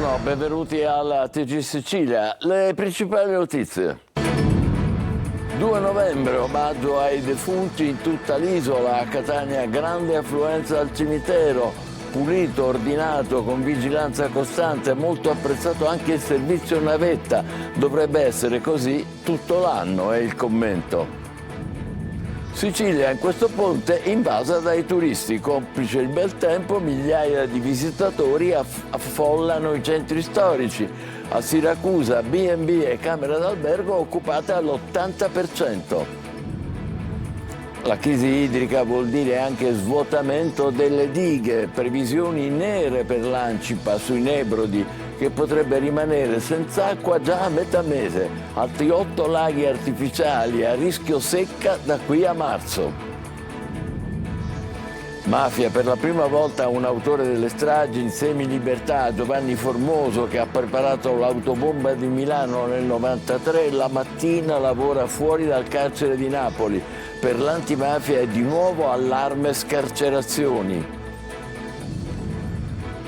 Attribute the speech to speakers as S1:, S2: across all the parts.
S1: Buongiorno, benvenuti alla TG Sicilia. Le principali notizie. 2 novembre, omaggio ai defunti in tutta l'isola. A Catania grande affluenza al cimitero, pulito, ordinato, con vigilanza costante, molto apprezzato anche il servizio navetta. Dovrebbe essere così tutto l'anno, è il commento. Sicilia in questo ponte invasa dai turisti, complice il bel tempo, migliaia di visitatori affollano i centri storici. A Siracusa B&B e camere d'albergo occupate all'80%. La crisi idrica vuol dire anche svuotamento delle dighe, previsioni nere per l'Ancipa sui Nebrodi, che potrebbe rimanere senza acqua già a metà mese. Altri 8 laghi artificiali a rischio secca da qui a marzo. Mafia, per la prima volta un autore delle stragi in semilibertà, Giovanni Formoso, che ha preparato l'autobomba di Milano nel 93, la mattina lavora fuori dal carcere di Napoli. Per l'antimafia è di nuovo allarme scarcerazioni.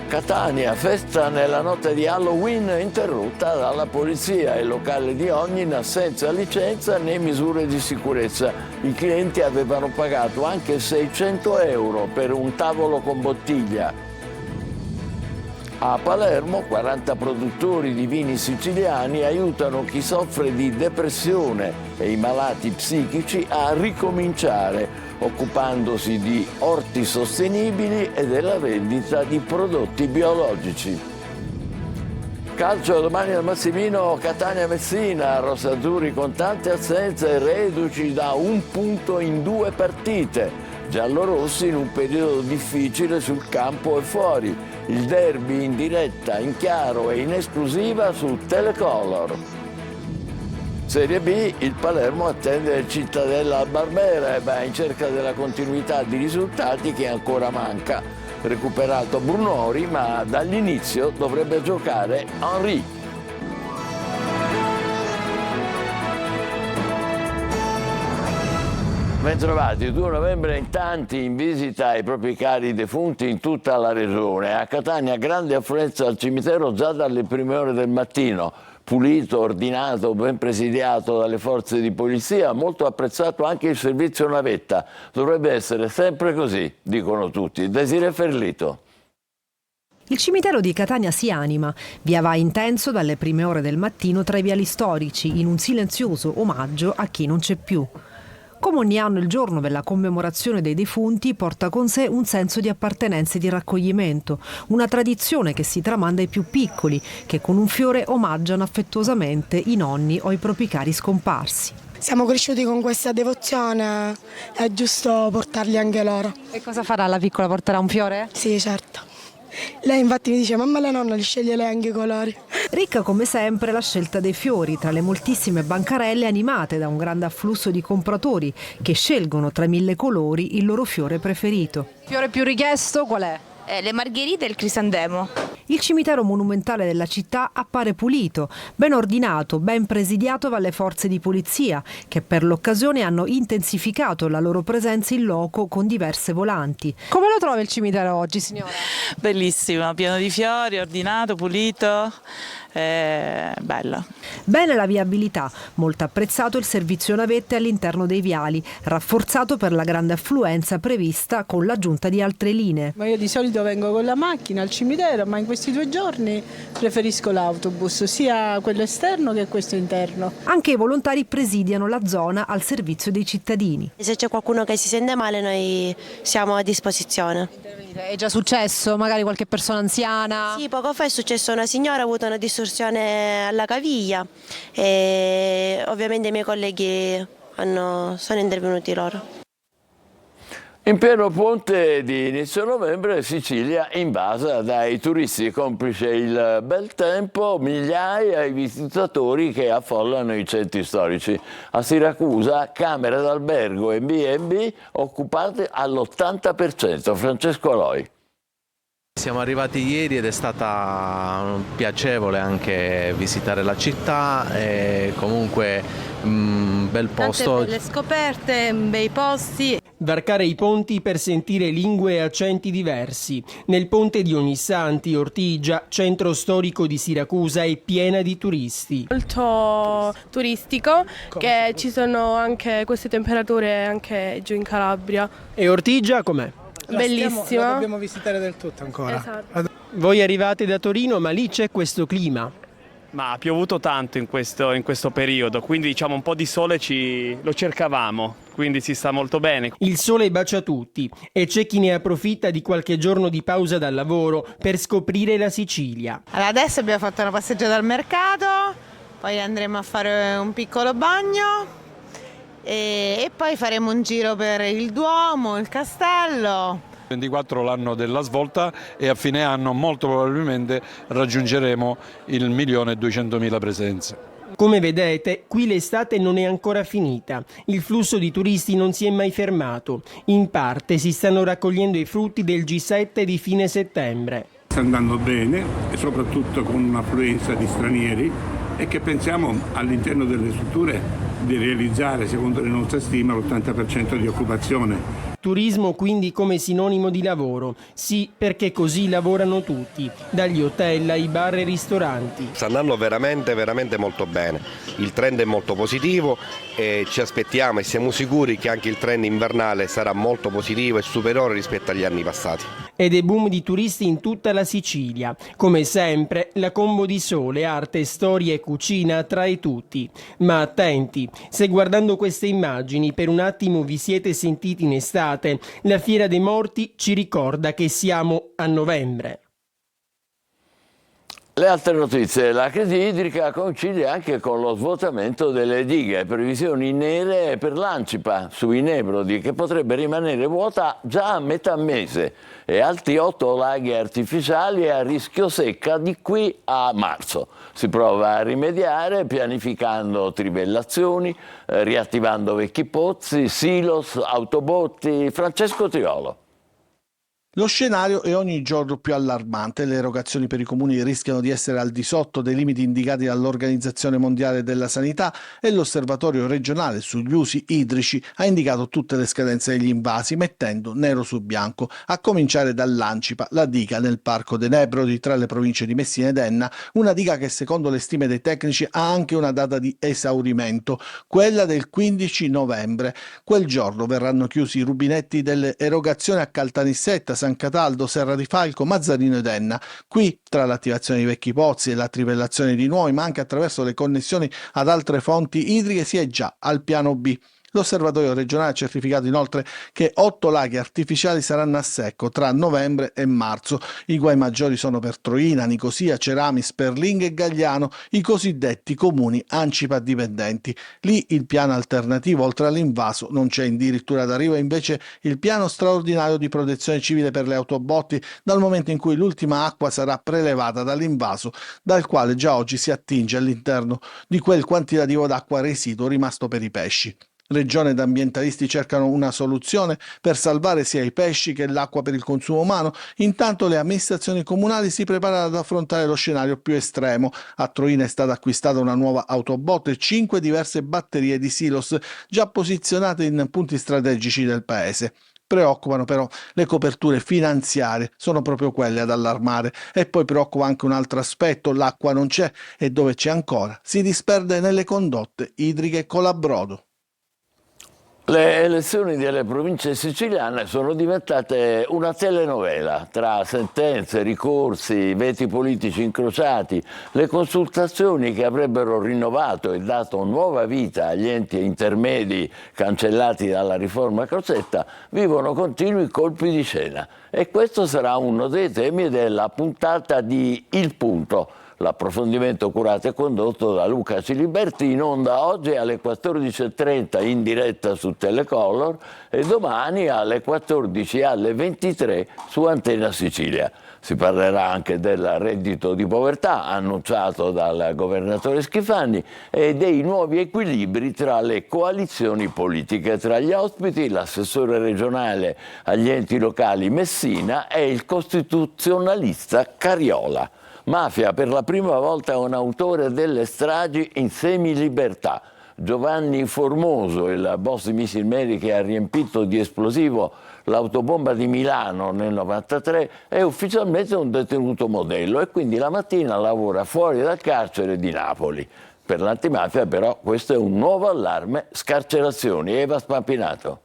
S1: Catania, festa nella notte di Halloween interrotta dalla polizia. Il locale di Ognina senza licenza né misure di sicurezza. I clienti avevano pagato anche 600 euro per un tavolo con bottiglia. A Palermo 40 produttori di vini siciliani aiutano chi soffre di depressione e i malati psichici a ricominciare, occupandosi di orti sostenibili e della vendita di prodotti biologici. Calcio domani al Massimino, Catania-Messina, rossazzurri con tante assenze, reduci da 1 punto in 2 partite. Giallorossi in un periodo difficile sul campo e fuori. Il derby in diretta, in chiaro e in esclusiva su Telecolor. Serie B, il Palermo attende il Cittadella al Barbera e va in cerca della continuità di risultati che ancora manca. Recuperato Brunori, ma dall'inizio dovrebbe giocare Henry. Bentrovati, 2 novembre in tanti in visita ai propri cari defunti in tutta la regione. A Catania grande affluenza al cimitero già dalle prime ore del mattino. Pulito, ordinato, ben presidiato dalle forze di polizia, molto apprezzato anche il servizio navetta. Dovrebbe essere sempre così, dicono tutti. Desiree Ferlito.
S2: Il cimitero di Catania si anima, via va intenso dalle prime ore del mattino tra i viali storici, in un silenzioso omaggio a chi non c'è più. Come ogni anno il giorno della commemorazione dei defunti porta con sé un senso di appartenenza e di raccoglimento, una tradizione che si tramanda ai più piccoli, che con un fiore omaggiano affettuosamente i nonni o i propri cari scomparsi.
S3: Siamo cresciuti con questa devozione, è giusto portarli anche loro.
S2: E cosa farà la piccola? Porterà un fiore?
S3: Sì, certo. Lei infatti mi dice, mamma la nonna li sceglie lei anche i colori.
S2: Ricca come sempre la scelta dei fiori tra le moltissime bancarelle animate da un grande afflusso di compratori che scelgono tra 1000 colori il loro fiore preferito. Fiore più richiesto qual è?
S4: Le margherite e il crisantemo.
S2: Il cimitero monumentale della città appare pulito, ben ordinato, ben presidiato dalle forze di polizia che per l'occasione hanno intensificato la loro presenza in loco con diverse volanti. Come lo trova il cimitero oggi, signora?
S5: Bellissimo, pieno di fiori, ordinato, pulito, bello.
S2: Bene la viabilità, molto apprezzato il servizio navette all'interno dei viali, rafforzato per la grande affluenza prevista con l'aggiunta di altre linee.
S6: Ma io di solito vengo con la macchina al cimitero, ma in questi 2 giorni preferisco l'autobus, sia quello esterno che questo interno.
S2: Anche i volontari presidiano la zona al servizio dei cittadini.
S7: Se c'è qualcuno che si sente male noi siamo a disposizione.
S2: È già successo? Magari qualche persona anziana?
S7: Sì, poco fa è successo, una signora ha avuto una distorsione alla caviglia e ovviamente i miei colleghi sono intervenuti loro.
S1: In pieno ponte di inizio novembre, Sicilia invasa dai turisti, complice il bel tempo, migliaia i visitatori che affollano i centri storici. A Siracusa, camere d'albergo e B&B occupate all'80%. Francesco Loi.
S8: Siamo arrivati ieri ed è stata piacevole anche visitare la città e comunque un bel posto.
S9: Tante belle scoperte, bei posti. varcare i ponti per sentire lingue e accenti diversi. Nel ponte di Ognissanti, Ortigia, centro storico di Siracusa, è piena di turisti.
S10: Molto turistico, che ci sono anche queste temperature anche giù in Calabria.
S9: E Ortigia com'è?
S10: Bellissima.
S11: La dobbiamo visitare del tutto ancora.
S10: Esatto.
S9: Voi arrivate da Torino, ma lì c'è questo clima.
S12: Ma ha piovuto tanto in questo periodo, quindi diciamo un po' di sole lo cercavamo, quindi si sta molto bene.
S9: Il sole bacia tutti e c'è chi ne approfitta di qualche giorno di pausa dal lavoro per scoprire la Sicilia.
S13: Allora, adesso abbiamo fatto una passeggiata al mercato, poi andremo a fare un piccolo bagno e poi faremo un giro per il Duomo, il castello.
S14: 24 l'anno della svolta e a fine anno molto probabilmente raggiungeremo il 1.200.000 presenze.
S9: Come vedete, qui l'estate non è ancora finita. Il flusso di turisti non si è mai fermato. In parte si stanno raccogliendo i frutti del G7 di fine settembre.
S15: Sta andando bene e soprattutto con un'affluenza di stranieri e che pensiamo all'interno delle strutture di realizzare, secondo le nostre stime, l'80% di occupazione.
S9: Turismo quindi come sinonimo di lavoro. Sì, perché così lavorano tutti, dagli hotel ai bar e ristoranti.
S16: Sta andando veramente molto bene. Il trend è molto positivo e ci aspettiamo e siamo sicuri che anche il trend invernale sarà molto positivo e superiore rispetto agli anni passati.
S9: Ed è boom di turisti in tutta la Sicilia. Come sempre, la combo di sole, arte, storia e cucina attrae tutti. Ma attenti, se guardando queste immagini per un attimo vi siete sentiti in estate, la Fiera dei Morti ci ricorda che siamo a novembre.
S1: Le altre notizie, la crisi idrica coincide anche con lo svuotamento delle dighe, previsioni nere per l'Ancipa sui Nebrodi che potrebbe rimanere vuota già a metà mese e altri 8 laghi artificiali a rischio secca di qui a marzo. Si prova a rimediare pianificando trivellazioni, riattivando vecchi pozzi, silos, autobotti. Francesco Triolo.
S17: Lo scenario è ogni giorno più allarmante. Le erogazioni per i comuni rischiano di essere al di sotto dei limiti indicati dall'Organizzazione Mondiale della Sanità e l'Osservatorio regionale sugli usi idrici ha indicato tutte le scadenze degli invasi, mettendo nero su bianco, a cominciare dall'Ancipa, la diga nel Parco dei Nebrodi tra le province di Messina ed Enna, una diga che secondo le stime dei tecnici ha anche una data di esaurimento, quella del 15 novembre. Quel giorno verranno chiusi i rubinetti delle erogazioni a Caltanissetta, San Cataldo, Serra di Falco, Mazzarino ed Enna. Qui, tra l'attivazione di vecchi pozzi e la trivellazione di nuovi, ma anche attraverso le connessioni ad altre fonti idriche, si è già al piano B. L'osservatorio regionale ha certificato inoltre che 8 laghi artificiali saranno a secco tra novembre e marzo. I guai maggiori sono per Troina, Nicosia, Cerami, Sperling e Gagliano, i cosiddetti comuni Ancipa dipendenti. Lì il piano alternativo, oltre all'invaso, non c'è. Addirittura d'arrivo invece il piano straordinario di protezione civile per le autobotti, dal momento in cui l'ultima acqua sarà prelevata dall'invaso, dal quale già oggi si attinge all'interno di quel quantitativo d'acqua residuo rimasto per i pesci. Regione ed ambientalisti cercano una soluzione per salvare sia i pesci che l'acqua per il consumo umano. Intanto le amministrazioni comunali si preparano ad affrontare lo scenario più estremo. A Troina è stata acquistata una nuova autobotte e 5 diverse batterie di silos già posizionate in punti strategici del paese. Preoccupano però le coperture finanziarie, sono proprio quelle ad allarmare. E poi preoccupa anche un altro aspetto: l'acqua non c'è e dove c'è ancora si disperde nelle condotte idriche colabrodo.
S1: Le elezioni delle province siciliane sono diventate una telenovela tra sentenze, ricorsi, veti politici incrociati, le consultazioni che avrebbero rinnovato e dato nuova vita agli enti intermedi cancellati dalla riforma Crocetta vivono continui colpi di scena. E questo sarà uno dei temi della puntata di Il Punto. L'approfondimento curato e condotto da Luca Ciliberti, in onda oggi alle 14.30 in diretta su Telecolor e domani alle 14 e alle 23 su Antenna Sicilia. Si parlerà anche del reddito di povertà annunciato dal governatore Schifani e dei nuovi equilibri tra le coalizioni politiche. Tra gli ospiti l'assessore regionale agli enti locali Messina e il costituzionalista Cariola. Mafia, per la prima volta un autore delle stragi in semilibertà. Giovanni Formoso, il boss di Missile Mary che ha riempito di esplosivo l'autobomba di Milano nel 93, è ufficialmente un detenuto modello e quindi la mattina lavora fuori dal carcere di Napoli. Per l'antimafia però questo è un nuovo allarme, scarcerazioni. Eva Spampinato.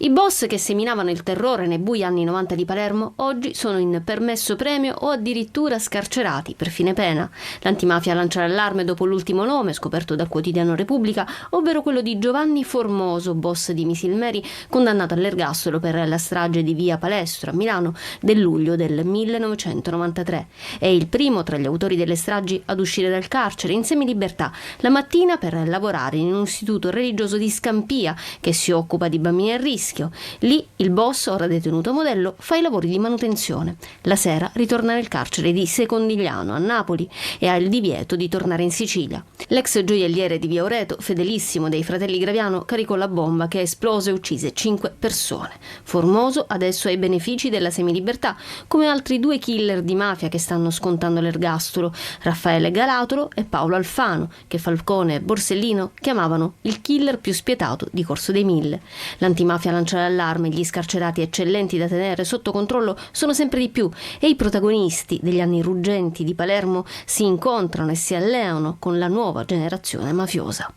S18: I boss che seminavano il terrore nei bui anni 90 di Palermo oggi sono in permesso premio o addirittura scarcerati per fine pena. L'antimafia lancia l'allarme dopo l'ultimo nome scoperto dal quotidiano Repubblica, ovvero quello di Giovanni Formoso, boss di Missile Mary, condannato all'ergastolo per la strage di Via Palestro a Milano del luglio del 1993. È il primo tra gli autori delle stragi ad uscire dal carcere in semilibertà la mattina per lavorare in un istituto religioso di Scampia che si occupa di bambini a rischio. Lì il boss, ora detenuto modello, fa i lavori di manutenzione. La sera ritorna nel carcere di Secondigliano a Napoli e ha il divieto di tornare in Sicilia. L'ex gioielliere di Via Oreto, fedelissimo dei fratelli Graviano, caricò la bomba che esplose e uccise 5 persone. Formoso adesso ha i benefici della semilibertà, come altri 2 killer di mafia che stanno scontando l'ergastolo, Raffaele Galatolo e Paolo Alfano, che Falcone e Borsellino chiamavano il killer più spietato di Corso dei Mille. L'antimafia lancia l'allarme, gli scarcerati eccellenti da tenere sotto controllo sono sempre di più e i protagonisti degli anni ruggenti di Palermo si incontrano e si alleano con la nuova generazione mafiosa.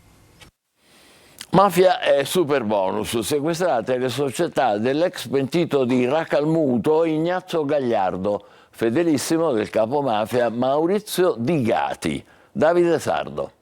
S1: Mafia e superbonus, sequestrate le società dell'ex pentito di Racalmuto Ignazio Gagliardo, fedelissimo del capomafia Maurizio Di Gati. Davide Sardo.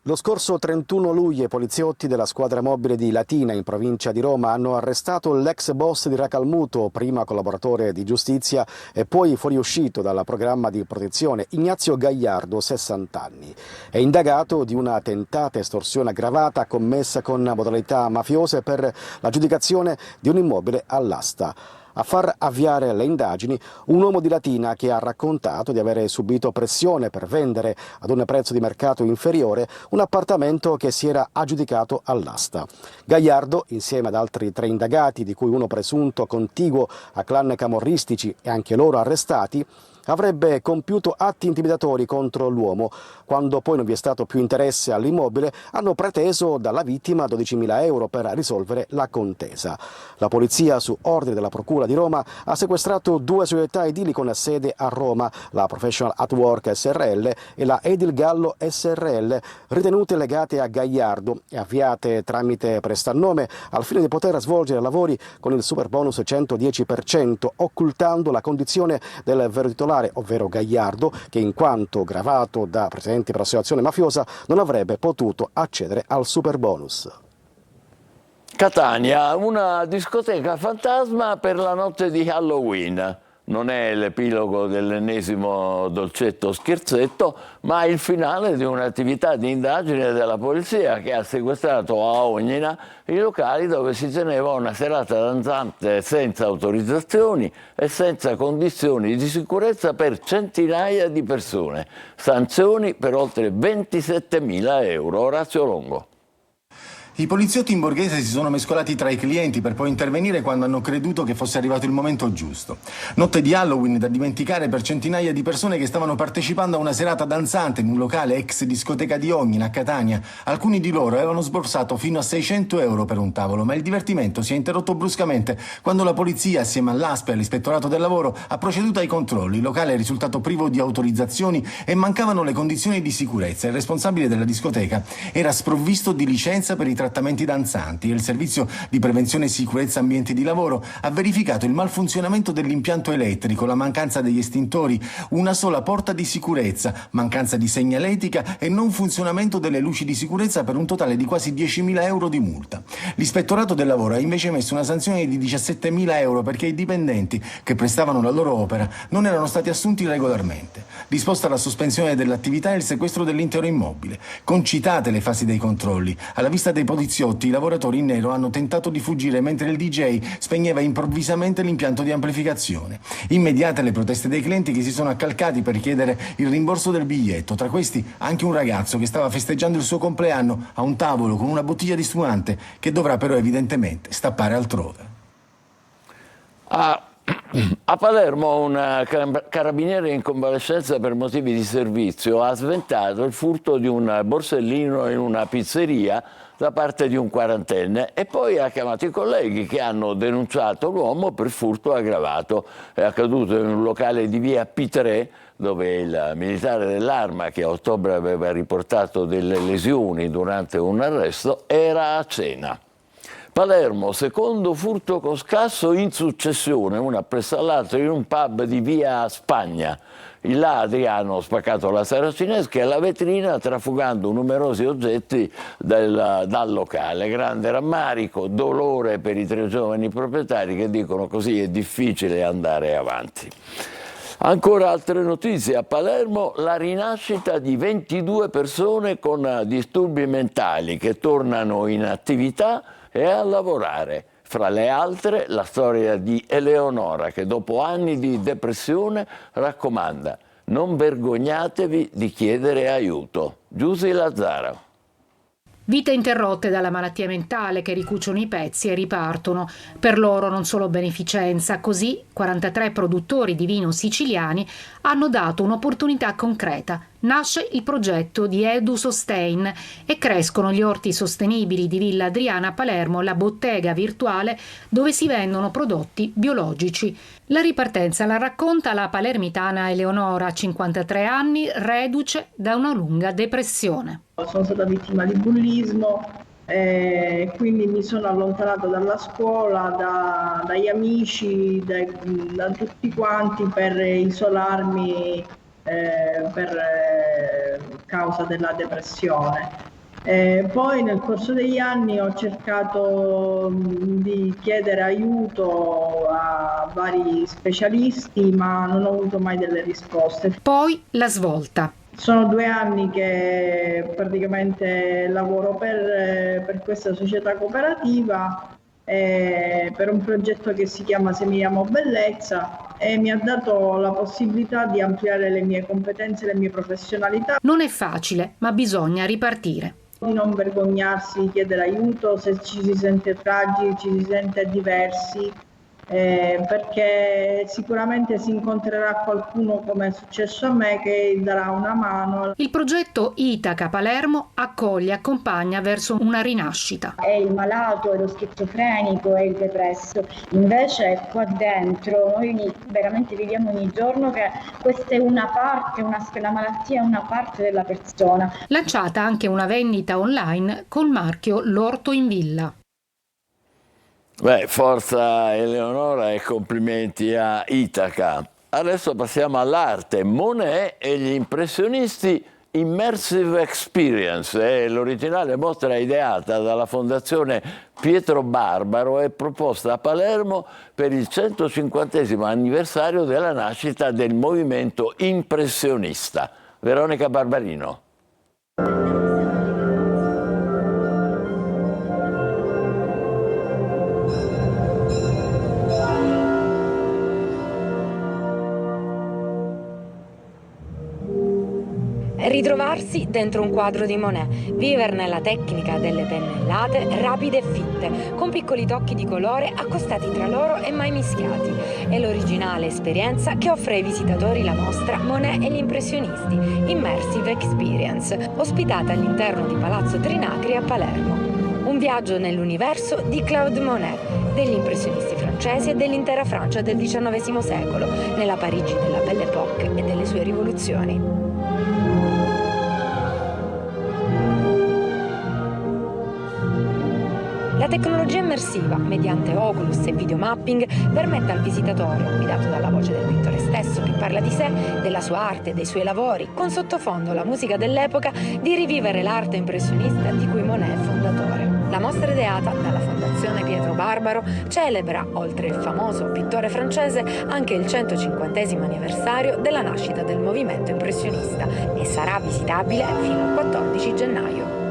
S19: Lo scorso 31 luglio i poliziotti della squadra mobile di Latina in provincia di Roma hanno arrestato l'ex boss di Racalmuto, prima collaboratore di giustizia e poi fuoriuscito dal programma di protezione, Ignazio Gagliardo, 60 anni. È indagato di una tentata estorsione aggravata commessa con modalità mafiose per l'aggiudicazione di un immobile all'asta. A far avviare le indagini un uomo di Latina che ha raccontato di avere subito pressione per vendere ad un prezzo di mercato inferiore un appartamento che si era aggiudicato all'asta. Gagliardo, insieme ad altri 3 indagati, di cui uno presunto contiguo a clan camorristici e anche loro arrestati, avrebbe compiuto atti intimidatori contro l'uomo. Quando poi non vi è stato più interesse all'immobile, hanno preteso dalla vittima 12.000 euro per risolvere la contesa. La polizia, su ordine della Procura di Roma, ha sequestrato 2 società edili con sede a Roma, la Professional at Work SRL e la Edil Gallo SRL, ritenute legate a Gagliardo e avviate tramite prestannome al fine di poter svolgere lavori con il superbonus 110%, occultando la condizione del vero titolare, ovvero Gagliardo, che in quanto gravato da precedenti per associazione mafiosa non avrebbe potuto accedere al superbonus.
S1: Catania, una discoteca fantasma per la notte di Halloween. Non è l'epilogo dell'ennesimo dolcetto scherzetto, ma il finale di un'attività di indagine della polizia che ha sequestrato a Ognina i locali dove si teneva una serata danzante senza autorizzazioni e senza condizioni di sicurezza per centinaia di persone. Sanzioni per oltre 27.000 euro. Orazio Longo.
S20: I poliziotti in borghese si sono mescolati tra i clienti per poi intervenire quando hanno creduto che fosse arrivato il momento giusto. Notte di Halloween da dimenticare per centinaia di persone che stavano partecipando a una serata danzante in un locale ex discoteca di Ognina a Catania. Alcuni di loro avevano sborsato fino a 600 euro per un tavolo, ma il divertimento si è interrotto bruscamente quando la polizia, assieme all'ASP e all'ispettorato del lavoro, ha proceduto ai controlli. Il locale è risultato privo di autorizzazioni e mancavano le condizioni di sicurezza. Il responsabile della discoteca era sprovvisto di licenza per i trattamenti danzanti e il servizio di prevenzione e sicurezza ambienti di lavoro ha verificato il malfunzionamento dell'impianto elettrico, la mancanza degli estintori, una sola porta di sicurezza, mancanza di segnaletica e non funzionamento delle luci di sicurezza per un totale di quasi 10.000 euro di multa. L'ispettorato del lavoro ha invece emesso una sanzione di 17.000 euro perché i dipendenti che prestavano la loro opera non erano stati assunti regolarmente. Disposta la sospensione dell'attività e il sequestro dell'intero immobile. Concitate le fasi dei controlli. Alla vista dei poliziotti, i lavoratori in nero hanno tentato di fuggire mentre il DJ spegneva improvvisamente l'impianto di amplificazione. Immediate le proteste dei clienti che si sono accalcati per chiedere il rimborso del biglietto. Tra questi anche un ragazzo che stava festeggiando il suo compleanno a un tavolo con una bottiglia di spumante che dovrà però evidentemente stappare altrove.
S1: A A Palermo un carabiniere in convalescenza per motivi di servizio ha sventato il furto di un borsellino in una pizzeria da parte di un quarantenne e poi ha chiamato i colleghi che hanno denunciato l'uomo per furto aggravato. È accaduto in un locale di via P3 dove il militare dell'Arma, che a ottobre aveva riportato delle lesioni durante un arresto, era a cena. Palermo, secondo furto con scasso in successione, una appresso all'altro in un pub di via Spagna. I ladri hanno spaccato la saracinesca e la vetrina trafugando numerosi oggetti dal locale. Grande rammarico, dolore per i 3 giovani proprietari che dicono così è difficile andare avanti. Ancora altre notizie. A Palermo la rinascita di 22 persone con disturbi mentali che tornano in attività e a lavorare. Fra le altre la storia di Eleonora che dopo anni di depressione raccomanda: non vergognatevi di chiedere aiuto. Giusy Lazzaro.
S21: Vite interrotte dalla malattia mentale che ricuciono i pezzi e ripartono. Per loro non solo beneficenza, così 43 produttori di vino siciliani hanno dato un'opportunità concreta. Nasce il progetto di Edu Sustain e crescono gli orti sostenibili di Villa Adriana a Palermo, la bottega virtuale dove si vendono prodotti biologici. La ripartenza la racconta la palermitana Eleonora, 53 anni, reduce da una lunga depressione.
S6: Sono stata vittima di bullismo, quindi mi sono allontanata dalla scuola, dagli amici, da tutti quanti per isolarmi per causa della depressione. Poi nel corso degli anni ho cercato di chiedere aiuto a vari specialisti, ma non ho avuto mai delle risposte.
S21: Poi la svolta.
S6: Sono 2 anni che praticamente lavoro per questa società cooperativa, per un progetto che si chiama Seminiamo Bellezza, e mi ha dato la possibilità di ampliare le mie competenze, le mie professionalità.
S21: Non è facile, ma bisogna ripartire.
S6: Di non vergognarsi di chiedere aiuto se ci si sente fragili, ci si sente diversi, perché sicuramente si incontrerà qualcuno, come è successo a me, che darà una mano.
S21: Il progetto Itaca Palermo accoglie e accompagna verso una rinascita.
S22: È il malato, è lo schizofrenico, è il depresso. Invece qua dentro noi veramente viviamo ogni giorno che questa è una parte, la malattia è una parte della persona.
S21: Lanciata anche una vendita online col marchio L'Orto in Villa.
S1: Beh, forza Eleonora e complimenti a Itaca. Adesso passiamo all'arte. Monet e gli impressionisti Immersive Experience è l'originale mostra ideata dalla Fondazione Pietro Barbaro e proposta a Palermo per il 150° anniversario della nascita del movimento impressionista. Veronica Barbarino.
S23: Ritrovarsi dentro un quadro di Monet, viverne la tecnica delle pennellate rapide e fitte, con piccoli tocchi di colore accostati tra loro e mai mischiati. È l'originale esperienza che offre ai visitatori la mostra Monet e gli impressionisti, Immersive Experience, ospitata all'interno di Palazzo Trinacri a Palermo. Un viaggio nell'universo di Claude Monet, degli impressionisti francesi e dell'intera Francia del XIX secolo, nella Parigi della Belle Époque e delle sue rivoluzioni. La tecnologia immersiva, mediante Oculus e videomapping, permette al visitatore, guidato dalla voce del pittore stesso che parla di sé, della sua arte e dei suoi lavori, con sottofondo la musica dell'epoca, di rivivere l'arte impressionista di cui Monet è fondatore. La mostra ideata dalla Fondazione Pietro Barbaro celebra, oltre il famoso pittore francese, anche il 150° anniversario della nascita del movimento impressionista e sarà visitabile fino al 14 gennaio.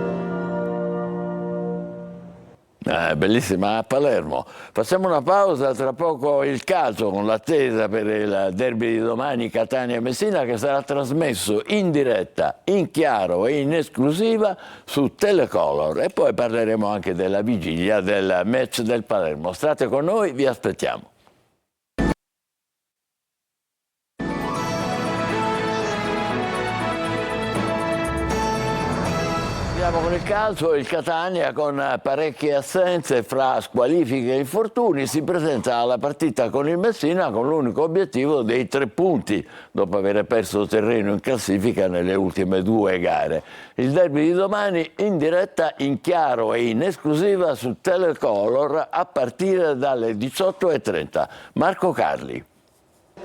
S1: Bellissima a Palermo. Facciamo una pausa, tra poco il calcio con l'attesa per il derby di domani Catania-Messina che sarà trasmesso in diretta, in chiaro e in esclusiva su Telecolor e poi parleremo anche della vigilia del match del Palermo. State con noi, vi aspettiamo. Finiamo con il calcio. Il Catania, con parecchie assenze fra squalifiche e infortuni, si presenta alla partita con il Messina con l'unico obiettivo dei 3 punti, dopo aver perso terreno in classifica nelle ultime 2 gare. Il derby di domani in diretta, in chiaro e in esclusiva su Telecolor a partire dalle 18:30. Marco Carli.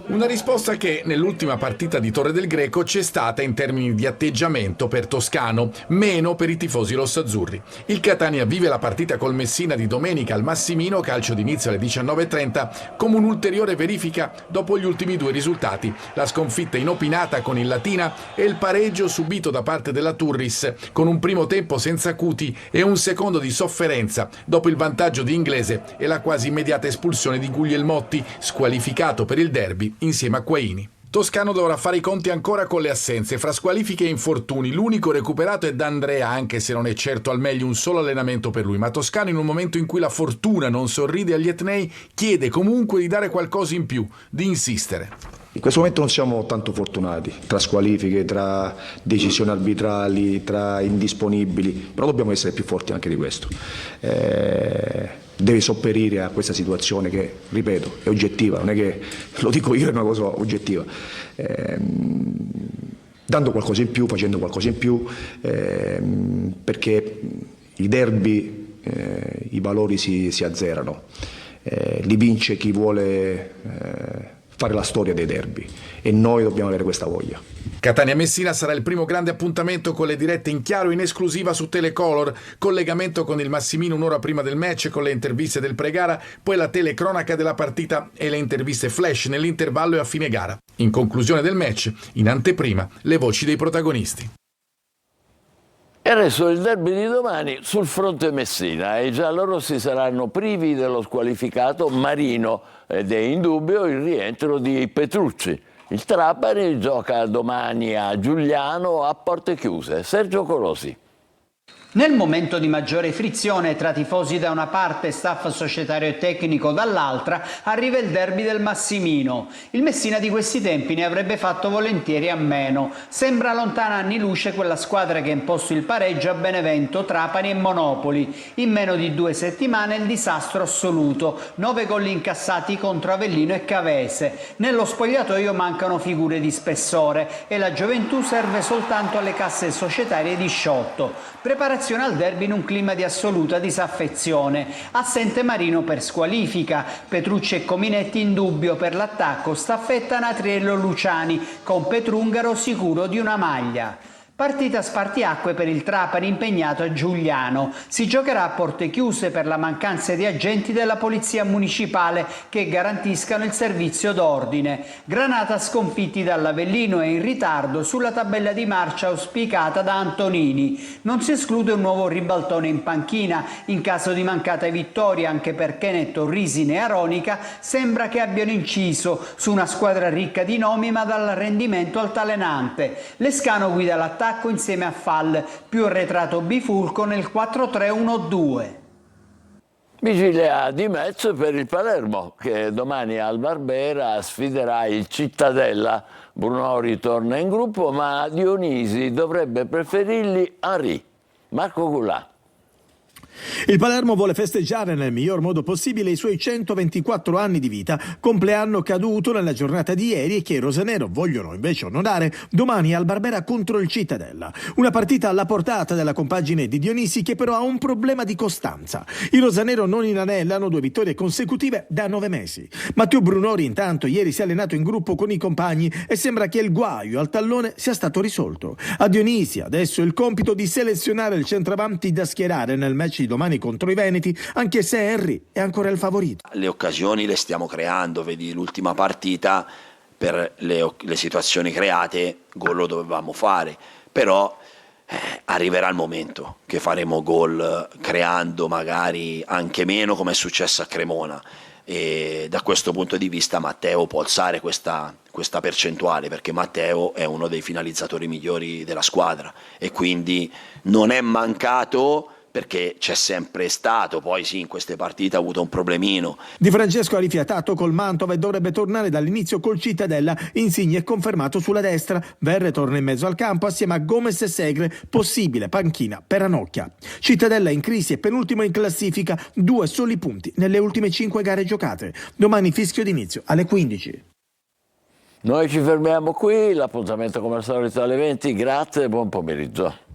S3: Una risposta che nell'ultima partita di Torre del Greco c'è stata in termini di atteggiamento per Toscano, meno per i tifosi rossazzurri. Il Catania vive la partita col Messina di domenica al Massimino, calcio d'inizio alle 19:30, come un'ulteriore verifica dopo gli ultimi 2 risultati, la sconfitta inopinata con il Latina e il pareggio subito da parte della Turris, con un primo tempo senza Cuti e un secondo di sofferenza dopo il vantaggio di Inglese e la quasi immediata espulsione di Guglielmotti, squalificato per il derby insieme a Quaini. Toscano dovrà fare i conti ancora con le assenze, fra squalifiche e infortuni. L'unico recuperato è D'Andrea, anche se non è certo al meglio un solo allenamento per lui. Ma Toscano, in un momento in cui la fortuna non sorride agli etnei, chiede comunque di dare qualcosa in più, di insistere.
S4: In questo momento non siamo tanto fortunati, tra squalifiche, tra decisioni arbitrali, tra indisponibili, però dobbiamo essere più forti anche di questo. Deve sopperire a questa situazione che, ripeto, è oggettiva, non è che lo dico io, è una cosa oggettiva. Dando qualcosa in più, facendo qualcosa in più, perché i derby, i valori si azzerano. Li vince chi vuole fare la storia dei derby e noi dobbiamo avere questa voglia.
S3: Catania-Messina sarà il primo grande appuntamento con le dirette in chiaro in esclusiva su Telecolor, collegamento con il Massimino un'ora prima del match con le interviste del pre-gara, poi la telecronaca della partita e le interviste flash nell'intervallo e a fine gara. In conclusione del match, in anteprima, le voci dei protagonisti.
S1: E adesso il derby di domani sul fronte Messina. I giallorossi saranno privi dello squalificato Marino ed è in dubbio il rientro di Petrucci. Il Trapani gioca domani a Giugliano a porte chiuse. Sergio Colosi.
S5: Nel momento di maggiore frizione tra tifosi da una parte, staff societario e tecnico dall'altra, arriva il derby del Massimino. Il Messina di questi tempi ne avrebbe fatto volentieri a meno. Sembra lontana anni luce quella squadra che ha imposto il pareggio a Benevento, Trapani e Monopoli. In meno di 2 settimane il disastro assoluto. 9 gol incassati contro Avellino e Cavese. Nello spogliatoio mancano figure di spessore e la gioventù serve soltanto alle casse societarie di Sciotto. Preparazione al derby in un clima di assoluta disaffezione. Assente Marino per squalifica, Petrucci e Cominetti in dubbio per l'attacco, staffetta Natriello Luciani, con Petrungaro sicuro di una maglia. Partita spartiacque per il Trapani impegnato a Giugliano. Si giocherà a porte chiuse per la mancanza di agenti della polizia municipale che garantiscano il servizio d'ordine. Granata sconfitti dall'Avellino e in ritardo sulla tabella di marcia auspicata da Antonini. Non si esclude un nuovo ribaltone in panchina in caso di mancata vittoria, anche perché Netto, Risine e Aronica sembra che abbiano inciso su una squadra ricca di nomi ma dal rendimento altalenante. Lescano guida l'attacco insieme a Fall, più arretrato Bifulco nel 4-3-1-2.
S1: Vigilia di match per il Palermo, che domani al Barbera sfiderà il Cittadella. Brunori torna in gruppo, ma Dionisi dovrebbe preferirgli Henry. Marco Goulart.
S24: Il Palermo vuole festeggiare nel miglior modo possibile i suoi 124 anni di vita, compleanno caduto nella giornata di ieri e che i rosanero vogliono invece onorare domani al Barbera contro il Cittadella. Una partita alla portata della compagine di Dionisi che però ha un problema di costanza. I rosanero non inanellano 2 vittorie consecutive da 9 mesi. Matteo Brunori intanto ieri si è allenato in gruppo con i compagni e sembra che il guaio al tallone sia stato risolto. A Dionisi adesso il compito di selezionare il centravanti da schierare nel match di domani contro i Veneti, anche se Henry è ancora il favorito.
S25: Le occasioni le stiamo creando, vedi l'ultima partita, per le situazioni create gol lo dovevamo fare, però arriverà il momento che faremo gol creando magari anche meno, come è successo a Cremona, e da questo punto di vista Matteo può alzare questa percentuale, perché Matteo è uno dei finalizzatori migliori della squadra e quindi non è mancato perché c'è sempre stato, poi sì, in queste partite ha avuto un problemino.
S24: Di Francesco ha rifiatato col Mantova e dovrebbe tornare dall'inizio col Cittadella. Insigne è confermato sulla destra. Verre torna in mezzo al campo assieme a Gomez e Segre, possibile panchina per Ranocchia. Cittadella in crisi e penultimo in classifica, 2 soli punti nelle ultime 5 gare giocate. Domani fischio d'inizio alle 15.
S1: Noi ci fermiamo qui, l'appuntamento come al solito alle 20, grazie e buon pomeriggio.